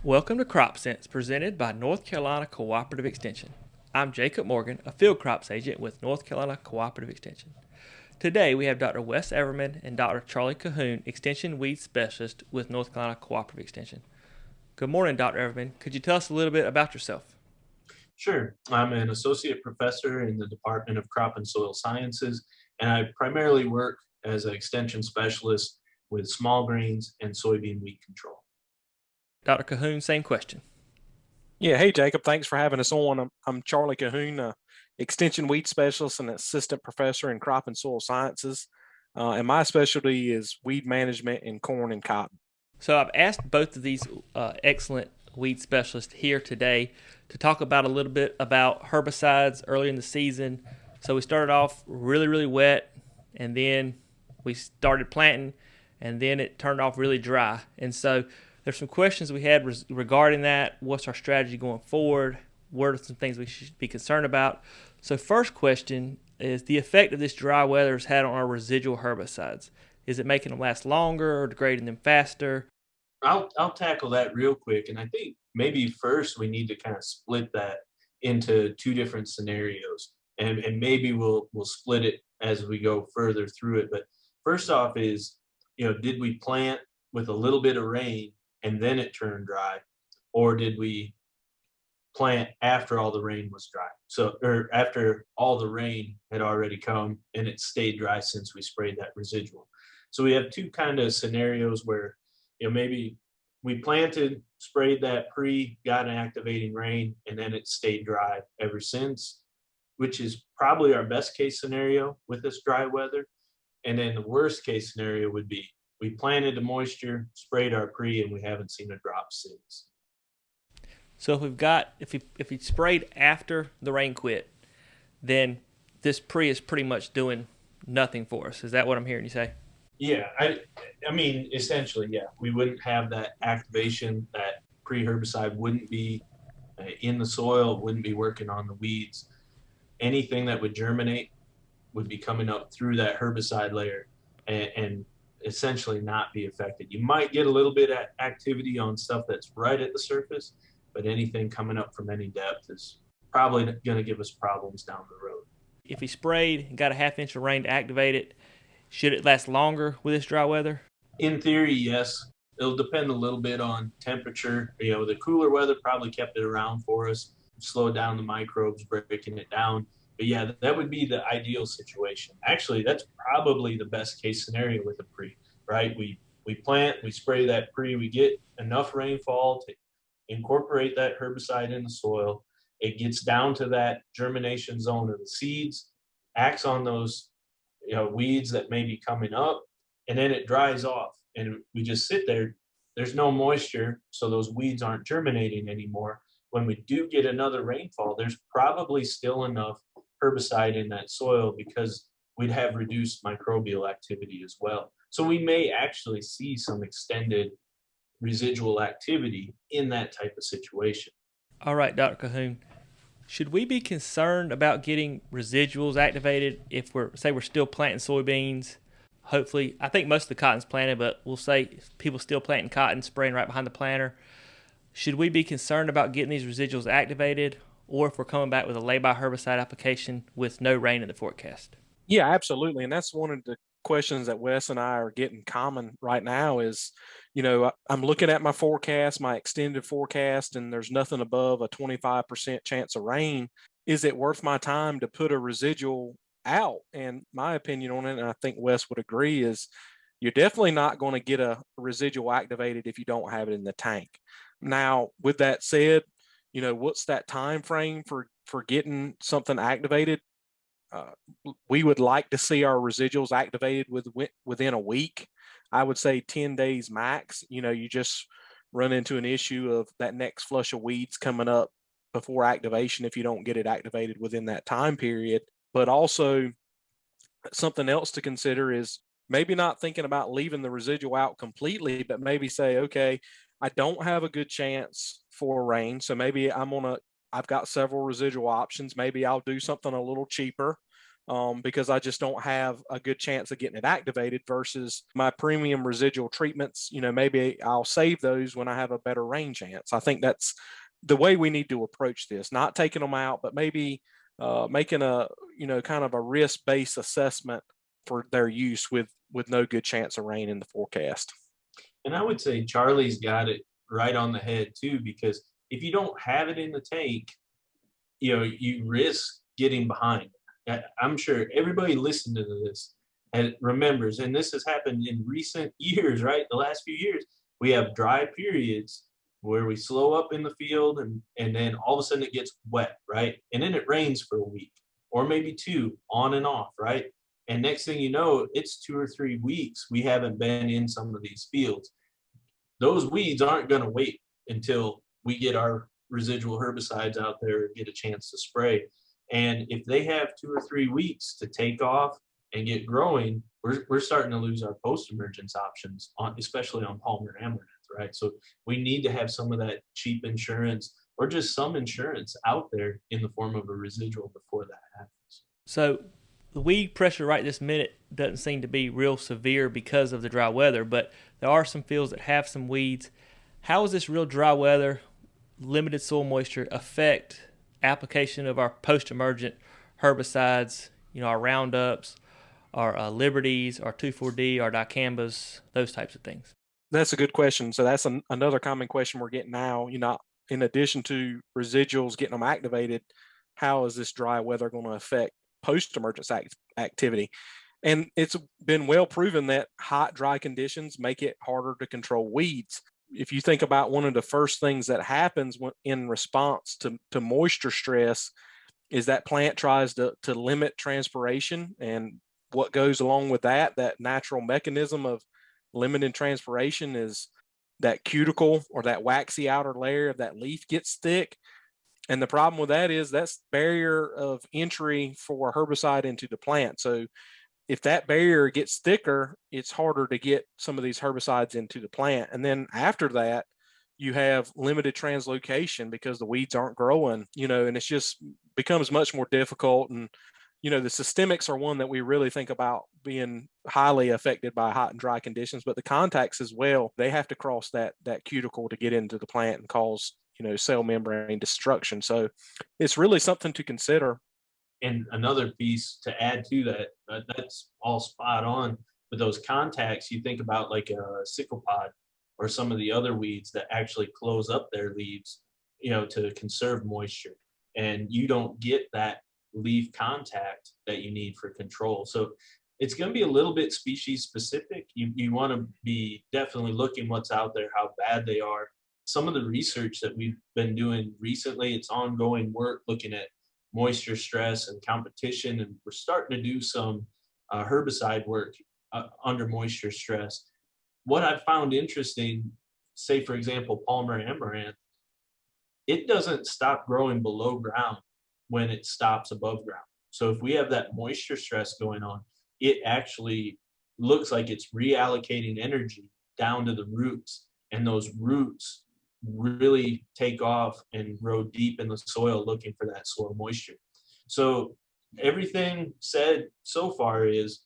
Welcome to Crop Sense, presented by North Carolina Cooperative Extension. I'm Jacob Morgan, a field crops agent with North Carolina Cooperative Extension. Today we have Dr. Wes Everman and Dr. Charlie Cahoon, Extension Weed Specialist with North Carolina Cooperative Extension. Good morning, Dr. Everman. Could you tell us a little bit about yourself? Sure. I'm an associate professor in the Department of Crop and Soil Sciences, and I primarily work as an extension specialist with small grains and soybean weed control. Dr. Cahoon, same question. Yeah, hey Jacob, thanks for having us on. I'm Charlie Cahoon, extension weed specialist and assistant professor in crop and soil sciences, and my specialty is weed management in corn and cotton. So I've asked both of these excellent weed specialists here today to talk about a little bit about herbicides early in the season. So we started off really wet, and then we started planting, and then it turned off really dry. And so there's some questions we had regarding that. What's our strategy going forward? What are some things we should be concerned about? So first question is the effect of this dry weather has had on our residual herbicides. Is it making them last longer or degrading them faster? I'll tackle that real quick, and I think maybe first we need to kind of split that into two different scenarios, and maybe we'll split it as we go further through it. But first off is, did we plant with a little bit of rain and then it turned dry, or did we plant after all the rain was dry? Or after all the rain had already come and it stayed dry since we sprayed that residual. So we have two kind of scenarios where, maybe we planted, sprayed that got an activating rain, and then it stayed dry ever since, which is probably our best case scenario with this dry weather. And then the worst case scenario would be we planted the moisture, sprayed our and we haven't seen a drop since. So if we sprayed after the rain quit, then this is pretty much doing nothing for us. Is that what I'm hearing you say? Yeah, I mean, essentially, yeah. We wouldn't have that activation. That herbicide wouldn't be in the soil, wouldn't be working on the weeds. Anything that would germinate would be coming up through that herbicide layer and essentially not be affected. You might get a little bit of activity on stuff that's right at the surface, but anything coming up from any depth is probably going to give us problems down the road. If he sprayed and got a half inch of rain to activate it, should it last longer with this dry weather? In theory, yes. It'll depend a little bit on temperature. The cooler weather probably kept it around for us, slowed down the microbes, breaking it down. But yeah, that would be the ideal situation. Actually, that's probably the best case scenario with a right? We plant, we spray that we get enough rainfall to incorporate that herbicide in the soil. It gets down to that germination zone of the seeds, acts on those weeds that may be coming up, and then it dries off. And we just sit there. There's no moisture, so those weeds aren't germinating anymore. When we do get another rainfall, there's probably still enough herbicide in that soil because we'd have reduced microbial activity as well. So we may actually see some extended residual activity in that type of situation. All right, Dr. Cahoon. Should we be concerned about getting residuals activated if we're still planting soybeans? Hopefully, I think most of the cotton's planted, but we'll say people still planting cotton, spraying right behind the planter. Should we be concerned about getting these residuals activated, or if we're coming back with a layby herbicide application with no rain in the forecast? Yeah, absolutely. And that's one of the questions that Wes and I are getting common right now is, I'm looking at my forecast, my extended forecast, and there's nothing above a 25% chance of rain. Is it worth my time to put a residual out? And my opinion on it, and I think Wes would agree, is you're definitely not going to get a residual activated if you don't have it in the tank. Now, with that said, what's that time frame for getting something activated? We would like to see our residuals activated within a week. I would say 10 days max. You just run into an issue of that next flush of weeds coming up before activation if you don't get it activated within that time period. But also something else to consider is maybe not thinking about leaving the residual out completely, but maybe say, okay, I don't have a good chance for rain. So maybe I've got several residual options. Maybe I'll do something a little cheaper because I just don't have a good chance of getting it activated versus my premium residual treatments. Maybe I'll save those when I have a better rain chance. I think that's the way we need to approach this, not taking them out, but maybe making a, kind of a risk-based assessment for their use with no good chance of rain in the forecast. And I would say Charlie's got it right on the head too, because if you don't have it in the tank, you risk getting behind. I'm sure everybody listening to this and remembers, and this has happened in recent years, right? The last few years, we have dry periods where we slow up in the field and then all of a sudden it gets wet, right? And then it rains for a week or maybe two on and off, right? And next thing you know, it's 2 or 3 weeks we haven't been in some of these fields. Those weeds aren't going to wait until we get our residual herbicides out there and get a chance to spray. And if they have 2 or 3 weeks to take off and get growing, we're starting to lose our post-emergence options, especially on Palmer amaranth, right? So we need to have some of that cheap insurance or just some insurance out there in the form of a residual before that happens. So the weed pressure right this minute doesn't seem to be real severe because of the dry weather, but there are some fields that have some weeds. How does this real dry weather, limited soil moisture affect application of our post-emergent herbicides, our Roundups, our Liberties, our 2,4-D, our dicambas, those types of things? That's a good question. So that's another common question we're getting now. In addition to residuals getting them activated, how is this dry weather going to affect post-emergence activity? And it's been well proven that hot, dry conditions make it harder to control weeds. If you think about one of the first things that happens in response to moisture stress is that plant tries to limit transpiration. And what goes along with that natural mechanism of limited transpiration is that cuticle or that waxy outer layer of that leaf gets thick. And the problem with that is that's barrier of entry for herbicide into the plant. So if that barrier gets thicker, it's harder to get some of these herbicides into the plant. And then after that, you have limited translocation because the weeds aren't growing, and it's just becomes much more difficult. And, the systemics are one that we really think about being highly affected by hot and dry conditions, but the contacts as well, they have to cross that cuticle to get into the plant and cause, cell membrane destruction. So it's really something to consider. And another piece to add to that, that's all spot on. But those contacts, you think about like a sickle pod or some of the other weeds that actually close up their leaves, to conserve moisture. And you don't get that leaf contact that you need for control. So it's going to be a little bit species specific. You want to be definitely looking what's out there, how bad they are. Some of the research that we've been doing recently, it's ongoing work looking at moisture stress and competition, and we're starting to do some herbicide work under moisture stress. What I found interesting, say for example, Palmer amaranth, it doesn't stop growing below ground when it stops above ground. So if we have that moisture stress going on, it actually looks like it's reallocating energy down to the roots, and those roots really take off and grow deep in the soil looking for that soil moisture. So everything said so far is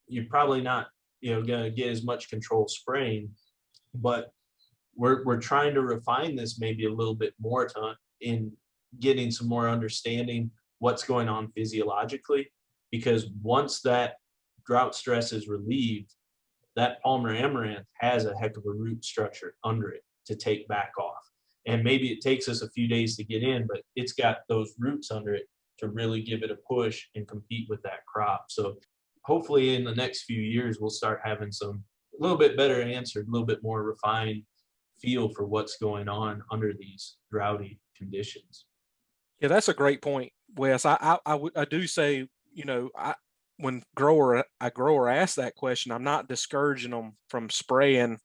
you're probably not going to get as much control spraying, but we're trying to refine this maybe a little bit more in getting some more understanding what's going on physiologically, because once that drought stress is relieved, that Palmer amaranth has a heck of a root structure under it to take back off. And maybe it takes us a few days to get in, but it's got those roots under it to really give it a push and compete with that crop. So hopefully in the next few years, we'll start having a little bit better answered, a little bit more refined feel for what's going on under these droughty conditions. Yeah, that's a great point, Wes. I do say, when a grower asks that question, I'm not discouraging them from spraying,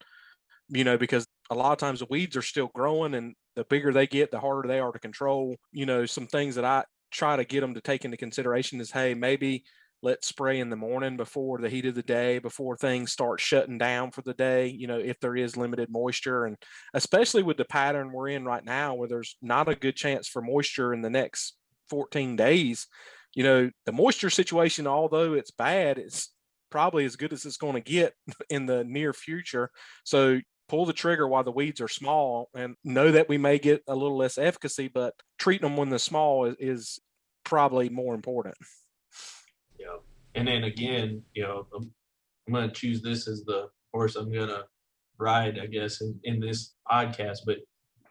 because a lot of times the weeds are still growing, and the bigger they get, the harder they are to control. Some things that I try to get them to take into consideration is, hey, maybe let's spray in the morning before the heat of the day, before things start shutting down for the day, if there is limited moisture. And especially with the pattern we're in right now, where there's not a good chance for moisture in the next 14 days, The moisture situation, although it's bad, it's probably as good as it's going to get in the near future. So pull the trigger while the weeds are small, and know that we may get a little less efficacy, but treating them when they're small is probably more important. Yeah. And then again, I'm going to choose this as the horse I'm going to ride, I guess, in this podcast. But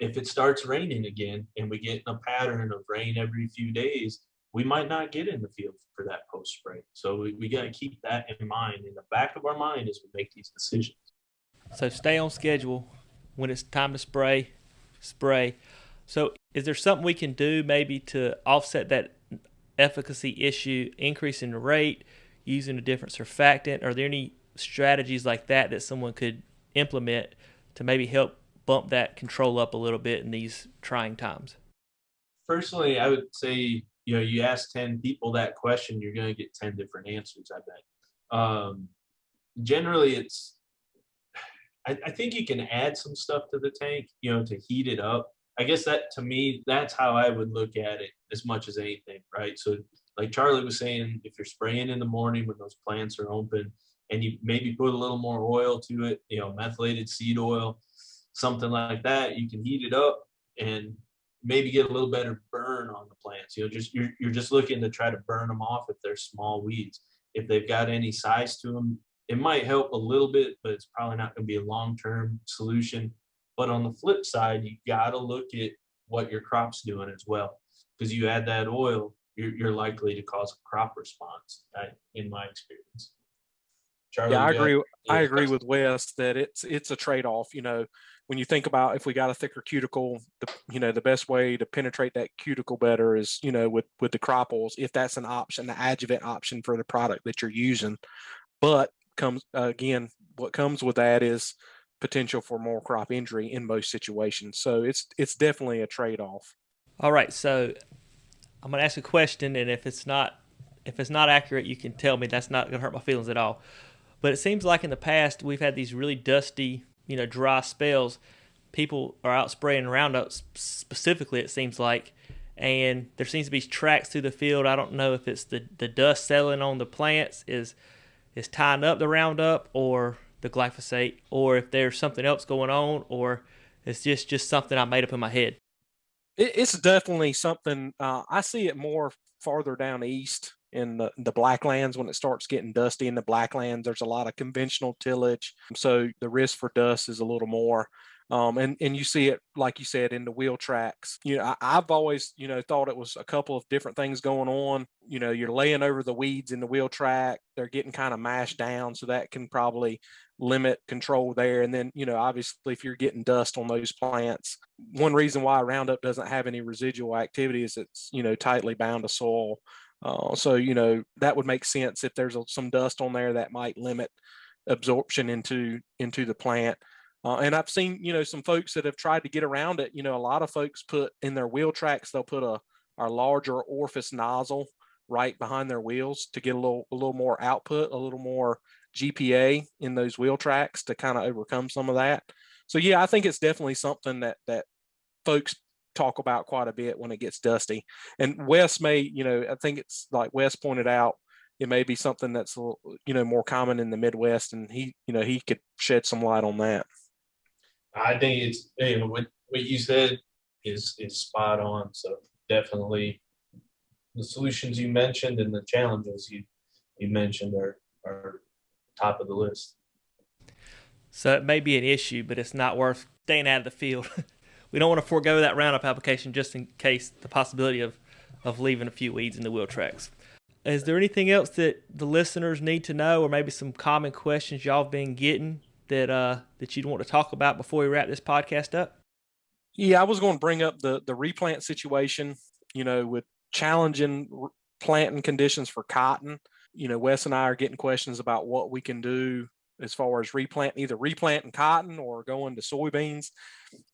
if it starts raining again and we get in a pattern of rain every few days, we might not get in the field for that post spray. So we got to keep that in mind, in the back of our mind as we make these decisions. So stay on schedule. When it's time to spray, spray. So is there something we can do maybe to offset that efficacy issue, increase in the rate, using a different surfactant? Are there any strategies like that someone could implement to maybe help bump that control up a little bit in these trying times? Personally, I would say, you ask 10 people that question, you're going to get 10 different answers, I bet. Generally, I think you can add some stuff to the tank, to heat it up. I guess that, to me, that's how I would look at it as much as anything, right? So like Charlie was saying, if you're spraying in the morning when those plants are open, and you maybe put a little more oil to it, methylated seed oil, something like that, you can heat it up and maybe get a little better burn on the plants. You're just looking to try to burn them off if they're small weeds. If they've got any size to them, it might help a little bit, but it's probably not going to be a long-term solution. But on the flip side, you got to look at what your crop's doing as well, because you add that oil, you're likely to cause a crop response, in my experience. Charlie, yeah, I agree with Wes that it's a trade-off. When you think about, if we got a thicker cuticle, the best way to penetrate that cuticle better is, with the crop oils, if that's an option, the adjuvant option for the product that you're using. But what comes with that is potential for more crop injury in most situations. So it's definitely a trade-off. All right, so I'm going to ask a question, and if it's not accurate, you can tell me. That's not going to hurt my feelings at all. But it seems like in the past we've had these really dusty, dry spells. People are out spraying Roundup specifically, it seems like, and there seems to be tracks through the field. I don't know if it's the dust settling on the plants is tying up the Roundup or the glyphosate, or if there's something else going on, or it's just something I made up in my head. It's definitely something. I see it more farther down east in the Blacklands. When it starts getting dusty in the Blacklands, there's a lot of conventional tillage, so the risk for dust is a little more. And you see it, like you said, in the wheel tracks. I've always, thought it was a couple of different things going on. You're laying over the weeds in the wheel track. They're getting kind of mashed down, so that can probably limit control there. And then, obviously, if you're getting dust on those plants, one reason why Roundup doesn't have any residual activity is it's, tightly bound to soil. So, that would make sense. If there's some dust on there, that might limit absorption into the plant. And I've seen, some folks that have tried to get around it. A lot of folks put in their wheel tracks, they'll put a larger orifice nozzle right behind their wheels to get a little more output, a little more GPA in those wheel tracks to kind of overcome some of that. So yeah, I think it's definitely something that folks talk about quite a bit when it gets dusty. And Wes may, I think it's like Wes pointed out, it may be something that's more common in the Midwest, and he could shed some light on that. I think it's what you said is spot on. So definitely the solutions you mentioned and the challenges you mentioned are top of the list. So it may be an issue, but it's not worth staying out of the field. We don't want to forego that Roundup application just in case the possibility of leaving a few weeds in the wheel tracks. Is there anything else that the listeners need to know, or maybe some common questions y'all have been getting that you'd want to talk about before we wrap this podcast up? Yeah, I was going to bring up the replant situation, with challenging planting conditions for cotton. Wes and I are getting questions about what we can do as far as either replanting cotton or going to soybeans.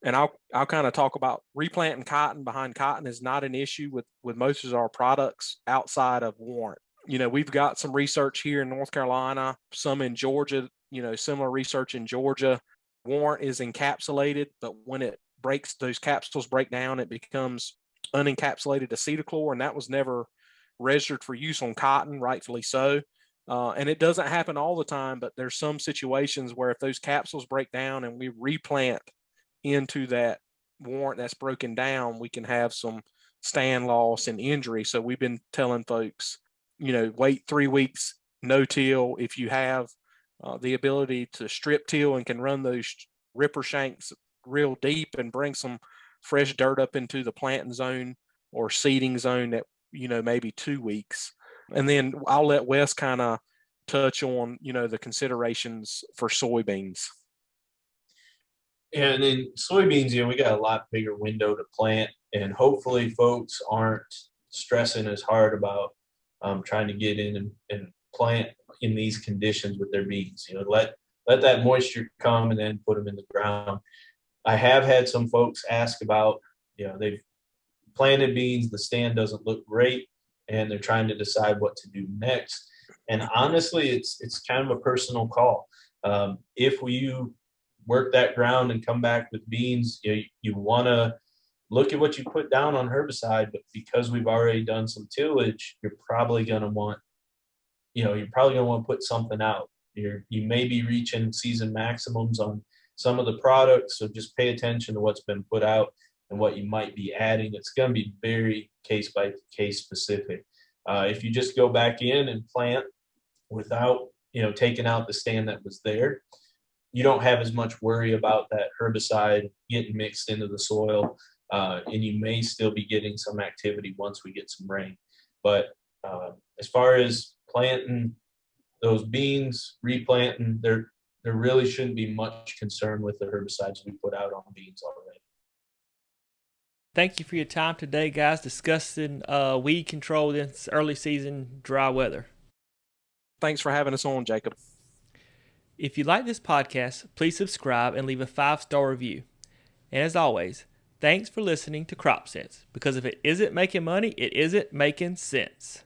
And I'll kind of talk about replanting cotton behind cotton is not an issue with most of our products outside of warrant. We've got some research here in North Carolina, some in Georgia, similar research in Georgia. Warrant is encapsulated, but when it breaks, those capsules break down, it becomes unencapsulated acetochlor, and that was never registered for use on cotton, rightfully so. And it doesn't happen all the time, but there's some situations where if those capsules break down and we replant into that warrant that's broken down, we can have some stand loss and injury. So we've been telling folks, wait 3 weeks, no till. If you have the ability to strip till and can run those ripper shanks real deep and bring some fresh dirt up into the planting zone or seeding zone, that maybe 2 weeks. And then I'll let Wes kind of touch on the considerations for soybeans. And in soybeans, we got a lot bigger window to plant, and hopefully folks aren't stressing as hard about trying to get in and plant in these conditions with their beans. Let that moisture come and then put them in the ground. I have had some folks ask about, they've planted beans, the stand doesn't look great, and they're trying to decide what to do next. And honestly, it's kind of a personal call. If you work that ground and come back with beans, you want to look at what you put down on herbicide, but because we've already done some tillage, you're probably going to want to put something out. You may be reaching season maximums on some of the products, so just pay attention to what's been put out and what you might be adding. It's going to be very case by case specific. If you just go back in and plant without taking out the stand that was there, you don't have as much worry about that herbicide getting mixed into the soil, and you may still be getting some activity once we get some rain. But as far as planting those beans, replanting, there really shouldn't be much concern with the herbicides we put out on beans already. Thank you for your time today, guys, discussing weed control in this early season dry weather. Thanks for having us on, Jacob. If you like this podcast, please subscribe and leave a 5-star review. And as always, thanks for listening to Crop Sense, because if it isn't making money, it isn't making sense.